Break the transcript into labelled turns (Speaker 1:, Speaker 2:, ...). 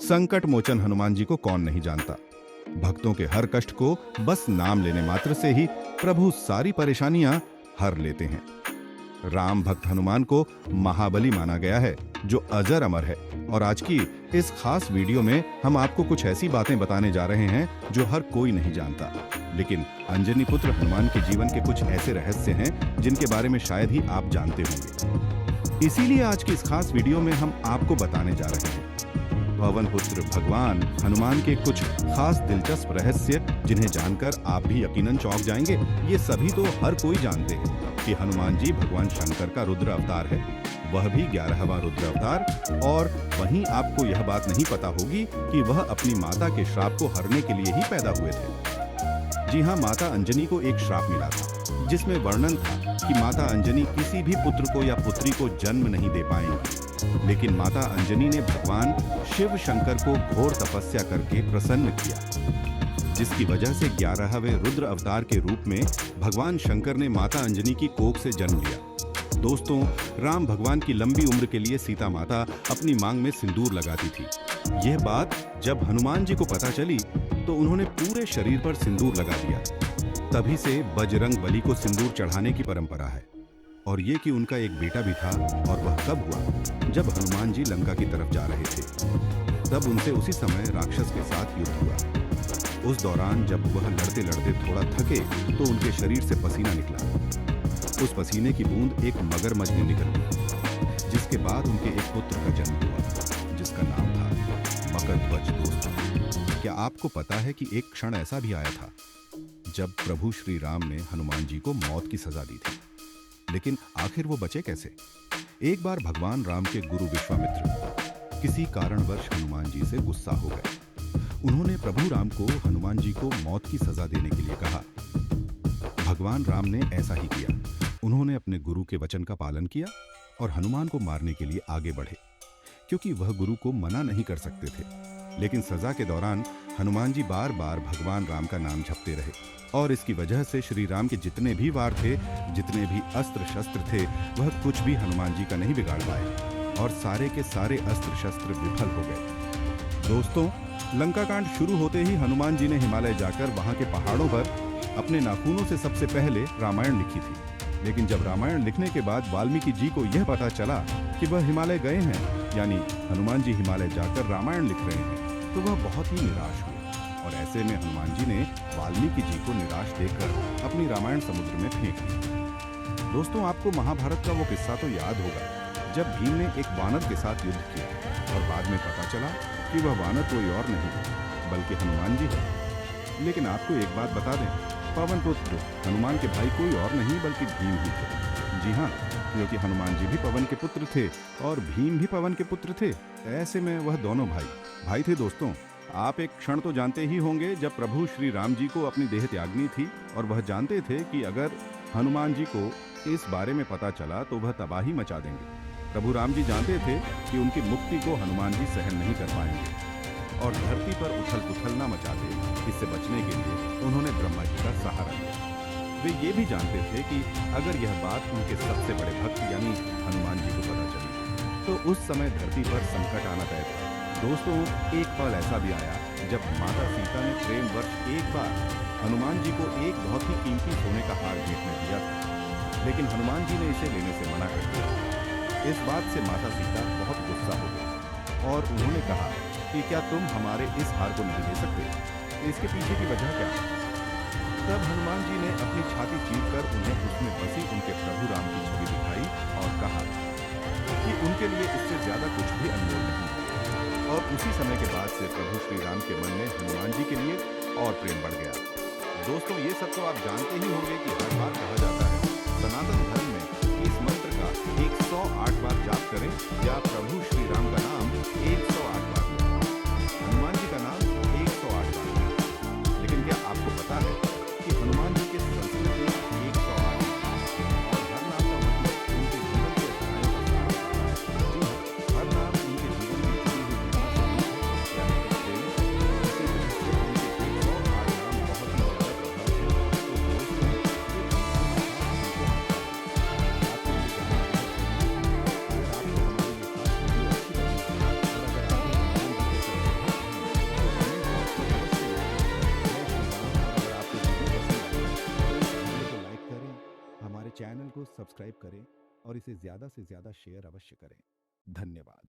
Speaker 1: संकट मोचन हनुमान जी को कौन नहीं जानता। भक्तों के हर कष्ट को बस नाम लेने मात्र से ही प्रभु सारी परेशानियां हर लेते हैं। राम भक्त हनुमान को महाबली माना गया है जो अजर अमर है। और आज की इस खास वीडियो में हम आपको कुछ ऐसी बातें बताने जा रहे हैं जो हर कोई नहीं जानता, लेकिन अंजनी पुत्र हनुमान के जीवन के कुछ ऐसे रहस्य हैं जिनके बारे में शायद ही आप जानते होंगे। इसीलिए आज की इस खास वीडियो में हम आपको बताने जा रहे हैं पवन पुत्र भगवान हनुमान के कुछ खास दिलचस्प रहस्य, जिन्हें जानकर आप भी यकीनन चौंक जाएंगे। ये सभी तो हर कोई जानते हैं कि हनुमान जी भगवान शंकर का रुद्र अवतार है, वह भी 11वां रुद्र अवतार। और वहीं आपको यह बात नहीं पता होगी कि वह अपनी माता के श्राप को हरने के लिए ही पैदा हुए थे। जी हाँ, माता अंजनी को एक श्राप मिला था जिसमें वर्णन था कि माता अंजनी किसी भी पुत्र को या पुत्री को जन्म नहीं दे पाएंगी। लेकिन माता अंजनी ने भगवान शिव शंकर को घोर तपस्या करके प्रसन्न किया, जिसकी वजह से 11वें रुद्र अवतार के रूप में भगवान शंकर ने माता अंजनी की कोख से जन्म लिया। दोस्तों, राम भगवान की लंबी उम्र के लिए सीता माता अपनी मांग में सिंदूर लगाती थी। यह बात जब हनुमान जी को पता चली तो उन्होंने पूरे शरीर पर सिंदूर लगा दिया। तभी से बजरंग बली को सिंदूर चढ़ाने की परंपरा है। और ये कि उनका एक बेटा भी था, और वह कब हुआ? जब हनुमान जी लंका की तरफ जा रहे थे, तब उनसे उसी समय राक्षस के साथ युद्ध हुआ। उस दौरान जब वह लड़ते लड़ते थोड़ा थके तो उनके शरीर से पसीना निकला। उस पसीने की बूंद एक मगरमच्छ ने निकल ली, जिसके बाद उनके एक पुत्र का जन्म हुआ जिसका नाम था मकरध्वज। दोस्तों, क्या आपको पता है कि एक क्षण ऐसा भी आया था जब प्रभु श्री राम ने हनुमान जी को मौत की सजा दी थी, लेकिन आखिर वो बचे कैसे? एक बार भगवान राम के गुरु विश्वामित्र किसी कारणवश हनुमान जी से गुस्सा हो गए। उन्होंने प्रभु राम को हनुमान जी को मौत की सजा देने के लिए कहा। भगवान राम ने ऐसा ही किया। उन्होंने अपने गुरु के वचन का पालन किया और हनुमान को मारने के लिए आगे बढ़े, क्योंकि वह गुरु को मना नहीं कर सकते थे। लेकिन सजा के दौरान हनुमान जी बार बार भगवान राम का नाम जपते रहे, और इसकी वजह से श्री राम के जितने भी वार थे, जितने भी अस्त्र शस्त्र थे, वह कुछ भी हनुमान जी का नहीं बिगाड़ पाए, और सारे के सारे अस्त्र शस्त्र विफल हो गए। दोस्तों, लंका कांड शुरू होते ही हनुमान जी ने हिमालय जाकर वहां के पहाड़ों पर अपने नाखूनों से सबसे पहले रामायण लिखी थी। लेकिन जब रामायण लिखने के बाद वाल्मीकि जी को यह पता चला कि वह हिमालय गए हैं, यानी हनुमान जी हिमालय जाकर रामायण लिख रहे हैं, तो वह बहुत ही निराश हुए। और ऐसे में हनुमान जी ने वाल्मीकि जी को निराश देखकर अपनी रामायण समुद्र में फेंक दी। दोस्तों, आपको महाभारत का वो किस्सा तो याद होगा जब भीम ने एक वानर के साथ युद्ध किया और बाद में पता चला कि वह वानर कोई और नहीं बल्कि हनुमान जी है। लेकिन आपको एक बात बता दें, पवन पुत्र हनुमान के भाई कोई और नहीं बल्कि भीम ही थे। जी हाँ, क्योंकि हनुमान जी भी पवन के पुत्र थे और भीम भी पवन के पुत्र थे। ऐसे में वह दोनों भाई थे। दोस्तों, आप एक क्षण तो जानते ही होंगे जब प्रभु श्री राम जी को अपनी देह त्यागनी थी, और वह जानते थे कि अगर हनुमान जी को इस बारे में पता चला तो वह तबाही मचा देंगे। प्रभु राम जी जानते थे कि उनकी मुक्ति को हनुमान जी सहन नहीं कर पाएंगे और धरती पर उथल पुथल न मचा दे। इससे बचने के लिए उन्होंने ब्रह्मा जी का सहारा लिया। वे ये भी जानते थे कि अगर यह बात उनके सबसे बड़े भक्त यानी हनुमान जी को पता चली तो उस समय धरती पर संकट आना तय था। दोस्तों, एक पल ऐसा भी आया जब माता सीता ने प्रेमवश एक बार हनुमान जी को एक बहुत ही कीमती सोने का हार भेंट में दिया था, लेकिन हनुमान जी ने इसे लेने से मना कर दिया। इस बात से माता सीता बहुत गुस्सा हो गई और उन्होंने कहा कि क्या तुम हमारे इस हार को नहीं दे सकते? इसके पीछे की वजह क्या है? तब हनुमान जी ने अपनी छाती चीरकर उन्हें उसमें बसी उनके प्रभु राम की छवि दिखाई और कहा कि उनके लिए इससे ज्यादा कुछ भी अनमोल नहीं। और उसी समय के बाद से प्रभु श्री राम के मन में हनुमान जी के लिए और प्रेम बढ़ गया। दोस्तों, ये सब तो आप जानते ही होंगे कि हर बार कहा जाता है सनातन धर्म में इस मंत्र का 108 बार जाप करें या प्रभु श्री राम का नाम 108 बार लें। हनुमान जी का नाम 108 बार लें। लेकिन क्या आपको पता है कि हनुमान जी के संस्कृत में 108 और हर नाम का मतलब उनके जीवन के अध्यायों का सार होता है। जी हाँ, हर नाम उनके जीवन में जुड़ी हुई घटना से जुड़ी है, यानी कि प्रेरित है। इसी वजह से उनके 108 नाम बहुत ही ज्यादा प्रभावी हैं। तो दोस्तों, ये आपको ये जानना है। अगर आपको हमारी ये खास वीडियो अच्छी लगी और अगर चैनल को सब्सक्राइब करें और इसे ज्यादा से ज्यादा शेयर अवश्य करें। धन्यवाद।